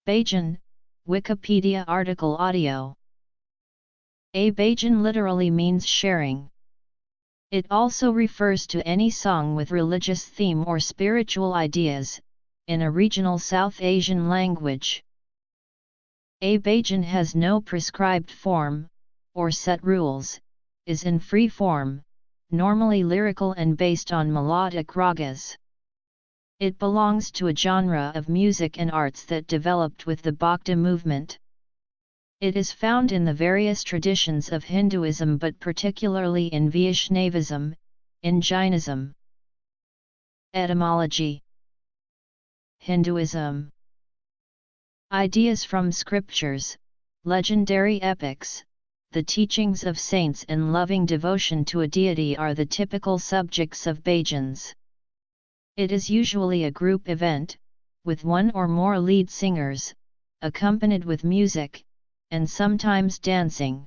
Bhajan, Wikipedia article audio. Bhajan literally means sharing. It also refers to any song with religious theme or spiritual ideas, in a regional South Asian language. Bhajan has no prescribed form, or set rules, is in free form, normally lyrical and based on melodic ragas. It belongs to a genre of music and arts that developed with the Bhakti movement. It is found in the various traditions of Hinduism but particularly in Vaishnavism, in Jainism. Etymology. Hinduism. Ideas from scriptures, legendary epics, the teachings of saints and loving devotion to a deity are the typical subjects of bhajans. It is usually a group event, with one or more lead singers, accompanied with music, and sometimes dancing.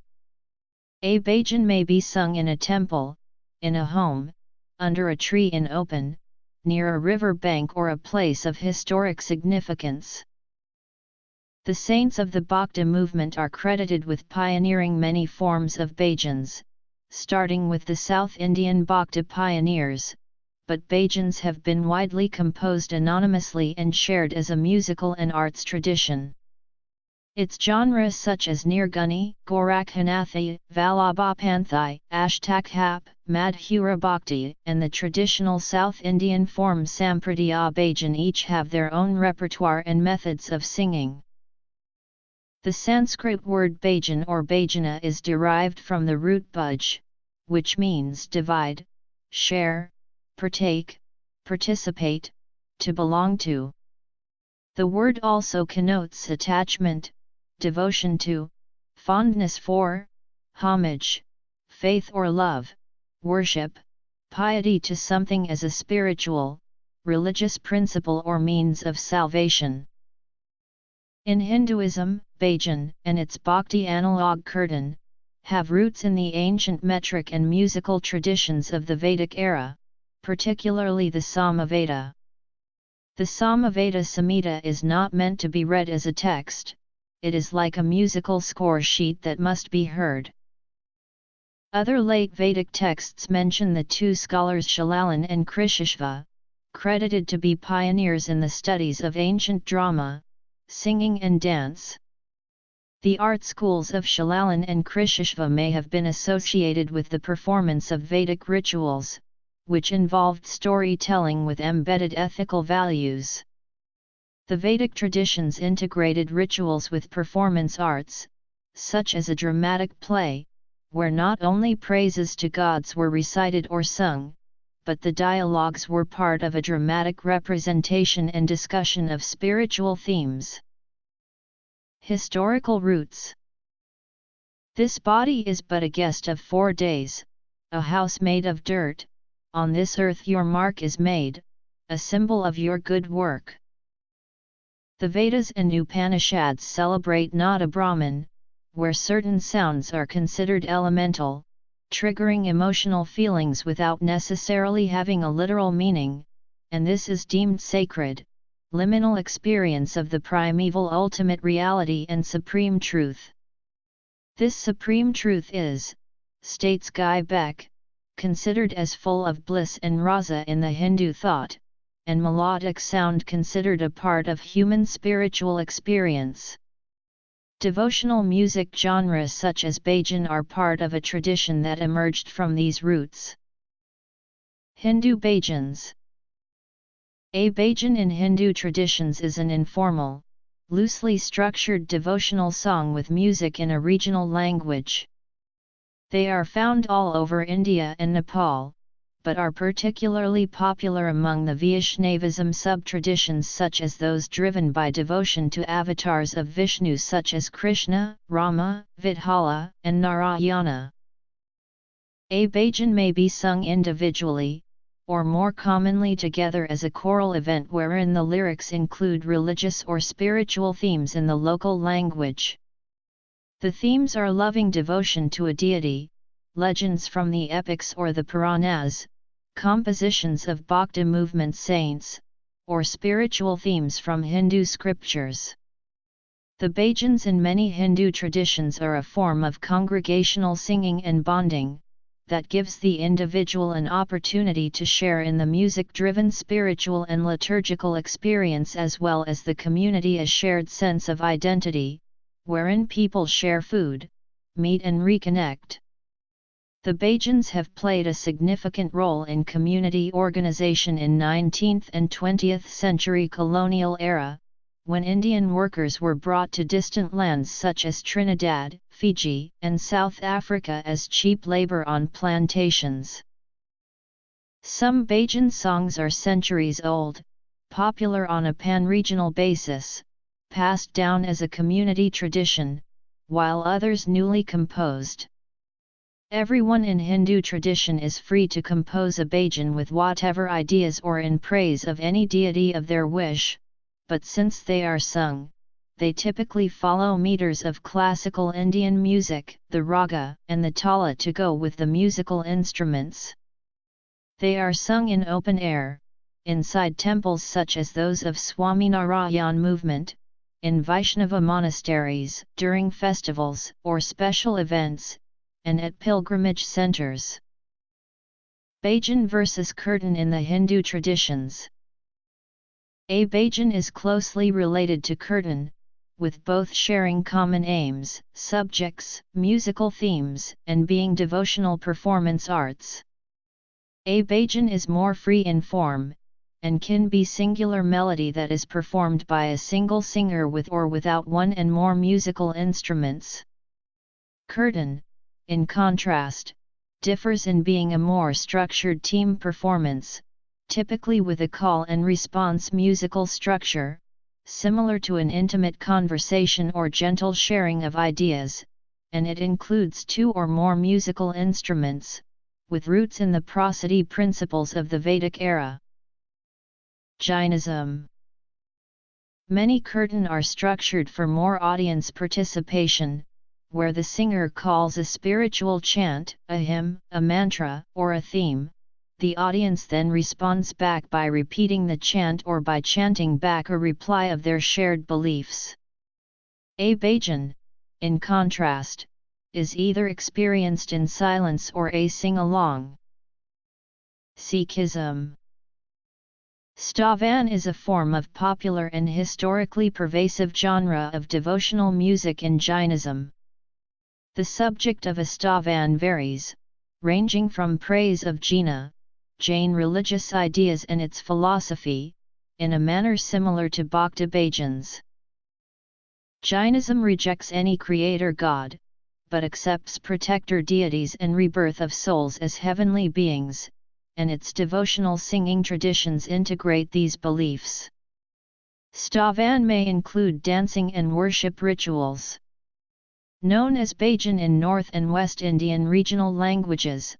A bhajan may be sung in a temple, in a home, under a tree in open, near a river bank or a place of historic significance. The saints of the Bhakti movement are credited with pioneering many forms of bhajans, starting with the South Indian Bhakti pioneers, but bhajans have been widely composed anonymously and shared as a musical and arts tradition. Its genres such as Nirguni, Gorakhanathi, Vallabhapanthi, Ashtakhap, Madhura Bhakti, and the traditional South Indian form Sampradaya Bhajan each have their own repertoire and methods of singing. The Sanskrit word bhajan or bhajana is derived from the root bhuj, which means divide, share, partake, participate, to belong to. The word also connotes attachment, devotion to, fondness for, homage, faith or love, worship, piety to something as a spiritual, religious principle or means of salvation. In Hinduism, bhajan, and its bhakti analog kirtan, have roots in the ancient metric and musical traditions of the Vedic era, particularly the Samaveda. The Samaveda Samhita is not meant to be read as a text, it is like a musical score sheet that must be heard. Other late Vedic texts mention the two scholars Shalalan and Krishishva, credited to be pioneers in the studies of ancient drama, singing and dance. The art schools of Shalalan and Krishishva may have been associated with the performance of Vedic rituals, which involved storytelling with embedded ethical values. The Vedic traditions integrated rituals with performance arts, such as a dramatic play, where not only praises to gods were recited or sung, but the dialogues were part of a dramatic representation and discussion of spiritual themes. Historical roots. This body is but a guest of 4 days, a house made of dirt. On this earth your mark is made, a symbol of your good work. The Vedas and Upanishads celebrate Nada Brahman, where certain sounds are considered elemental, triggering emotional feelings without necessarily having a literal meaning, and this is deemed sacred, liminal experience of the primeval ultimate reality and supreme truth. This supreme truth is, states Guy Beck, considered as full of bliss and rasa in the Hindu thought, and melodic sound considered a part of human spiritual experience. Devotional music genres such as bhajan are part of a tradition that emerged from these roots. Hindu bhajans. A bhajan in Hindu traditions is an informal, loosely structured devotional song with music in a regional language. They are found all over India and Nepal, but are particularly popular among the Vaishnavism sub-traditions such as those driven by devotion to avatars of Vishnu such as Krishna, Rama, Vithala, and Narayana. A bhajan may be sung individually, or more commonly together as a choral event wherein the lyrics include religious or spiritual themes in the local language. The themes are loving devotion to a deity, legends from the epics or the Puranas, compositions of Bhakti movement saints, or spiritual themes from Hindu scriptures. The bhajans in many Hindu traditions are a form of congregational singing and bonding, that gives the individual an opportunity to share in the music-driven spiritual and liturgical experience as well as the community a shared sense of identity, wherein people share food, meet and reconnect. The bhajans have played a significant role in community organization in 19th and 20th century colonial era, when Indian workers were brought to distant lands such as Trinidad, Fiji, and South Africa as cheap labor on plantations. Some Bhajan songs are centuries old, popular on a pan-regional basis, passed down as a community tradition, while others newly composed. Everyone in Hindu tradition is free to compose a bhajan with whatever ideas or in praise of any deity of their wish, but since they are sung, they typically follow meters of classical Indian music, the raga and the tala to go with the musical instruments. They are sung in open air, inside temples such as those of Swaminarayan movement, in Vaishnava monasteries, during festivals or special events, and at pilgrimage centers. Bhajan versus Kirtan in the Hindu traditions. A bhajan is closely related to Kirtan, with both sharing common aims, subjects, musical themes, and being devotional performance arts. A bhajan is more free in form, and can be singular melody that is performed by a single singer with or without one and more musical instruments. Kirtan, in contrast, differs in being a more structured team performance, typically with a call and response musical structure, similar to an intimate conversation or gentle sharing of ideas, and it includes two or more musical instruments, with roots in the prosody principles of the Vedic era. Jainism. Many kirtan are structured for more audience participation, where the singer calls a spiritual chant, a hymn, a mantra, or a theme. The audience then responds back by repeating the chant or by chanting back a reply of their shared beliefs. A bhajan, in contrast, is either experienced in silence or a sing-along. Sikhism. Stavan is a form of popular and historically pervasive genre of devotional music in Jainism. The subject of a stavan varies, ranging from praise of Jina, Jain religious ideas and its philosophy, in a manner similar to Bhakti bhajans. Jainism rejects any creator god, but accepts protector deities and rebirth of souls as heavenly beings, and its devotional singing traditions integrate these beliefs. Stavan may include dancing and worship rituals. Known as bhajan in North and West Indian regional languages,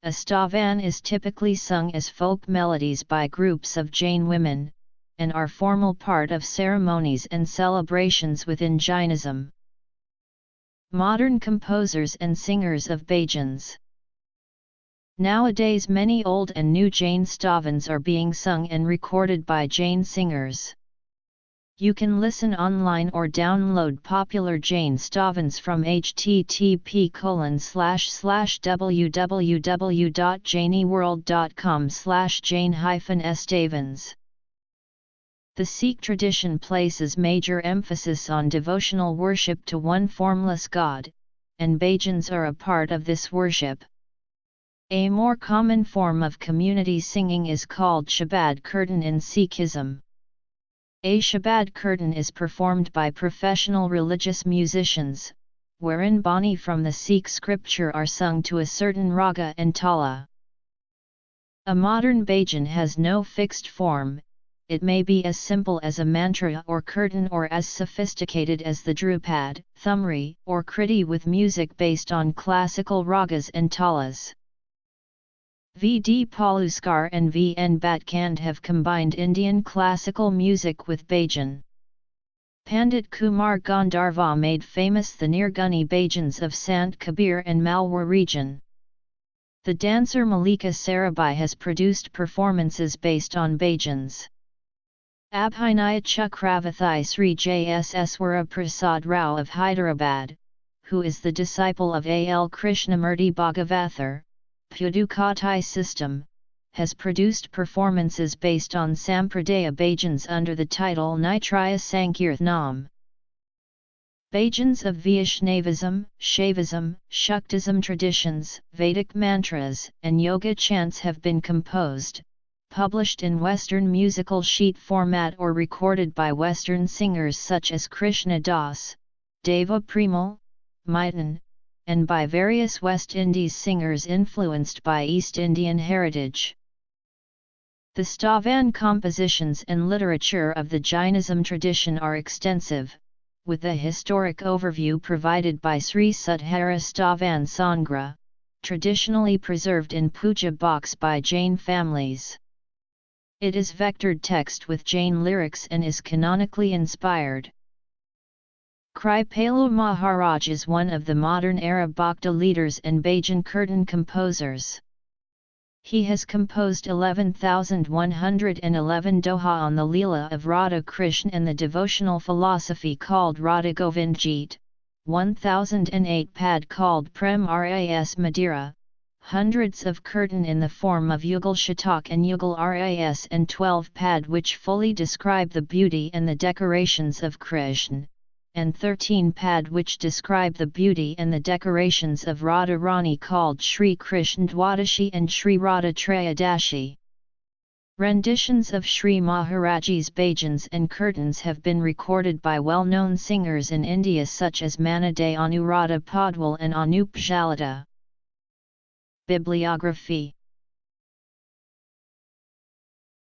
a stavan is typically sung as folk melodies by groups of Jain women, and are formal part of ceremonies and celebrations within Jainism. Modern composers and singers of bhajans. Nowadays many old and new Jain stavans are being sung and recorded by Jain singers. You can listen online or download popular Jain stavans from http://www.jainiworld.com/jain-stavans. The Sikh tradition places major emphasis on devotional worship to one formless God, and bhajans are a part of this worship. A more common form of community singing is called Shabad Kirtan in Sikhism. A Shabad Kirtan is performed by professional religious musicians, wherein Bani from the Sikh scripture are sung to a certain raga and tala. A modern bhajan has no fixed form, it may be as simple as a mantra or kirtan or as sophisticated as the Drupad, Thumri, or Kriti with music based on classical ragas and talas. V. D. Paluskar and V. N. Bhatkand have combined Indian classical music with bhajan. Pandit Kumar Gandharva made famous the Nirguni bhajans of Sant Kabir and Malwa region. The dancer Malika Sarabhai has produced performances based on bhajans. Abhinaya Chakravathi Sri J.S.Swara Prasad Rao of Hyderabad, who is the disciple of A.L. Krishnamurti Bhagavathar, Pudukkottai system, has produced performances based on Sampradaya Bhajans under the title Nitraya Sankirthanam. Bhajans of Vaishnavism, Shaivism, Shaktism traditions, Vedic mantras, and yoga chants have been composed, published in Western musical sheet format or recorded by Western singers such as Krishna Das, Deva Premal, Maitan, and by various West Indies singers influenced by East Indian heritage. The Stavan compositions and literature of the Jainism tradition are extensive, with a historic overview provided by Sri Sudhara Stavan Sangra, traditionally preserved in puja box by Jain families. It is vectored text with Jain lyrics and is canonically inspired. Kripalu Maharaj is one of the modern-era Bhakta leaders and Bhajan Kirtan composers. He has composed 11,111 doha on the Leela of Radha Krishna and the devotional philosophy called Radha Govindjit, 1008 pad called Prem Ras Madira, hundreds of kirtan in the form of Yugal Shatak and Yugal Ras and 12 pad which fully describe the beauty and the decorations of Krishna, and 13 pad which describe the beauty and the decorations of Radha Rani called Shri Krishna Dwadashi and Shri Radha Trayadashi. Renditions of Sri Maharaj's bhajans and kirtans have been recorded by well-known singers in India such as Manaday Anuradha Podwal and Anup Jalata. Bibliography.